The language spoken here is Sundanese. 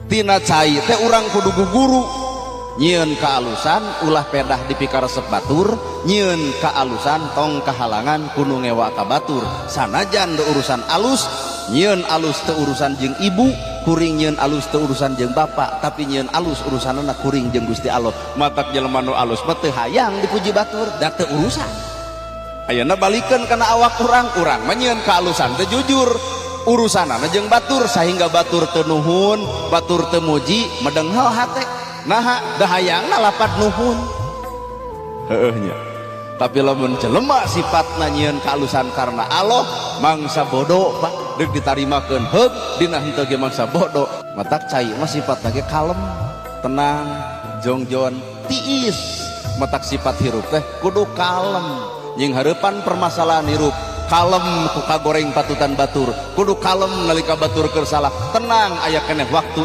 tina cai teh urang kudu guguru nyieun kaalusan ulah pedah dipikaresep batur, nyieun kaalusan tong kahalangan kudu ngewa ka batur. Sanajan teu urusan alus, nyieun alus teu urusan jeung ibu, kuring nyieun alus teu urusan jeung bapak, tapi nyieun alus urusanna kuring jeung Gusti Allah. Matak jelema nu alus mah teu hayang dipuji batur, da teu urusan. Ayeuna balikeun kana awak urang mah nyieun kaalusan teu jujur. Urusanana jeung batur sehingga batur teu nuhun, batur teu muji, medenghel hate. Nah, dahayangna lapat nuhun. Heueuh nya. Tapi lamun jelema sifatna nyieun kaalusan karena Allah, mangsa bodoh Pak, deuk ditarimakeun heug dina henteu ge mangsa bodoh. Matak cai mah sifatna ge kalem, tenang, jongjon, tiis. Matak sifat hirup teh kudu kalem. Nying hareupan permasalahan hirup kalem ku kagoreng patutan batur, kudu kalem nalika batur keur salah, tenang aya keneh waktu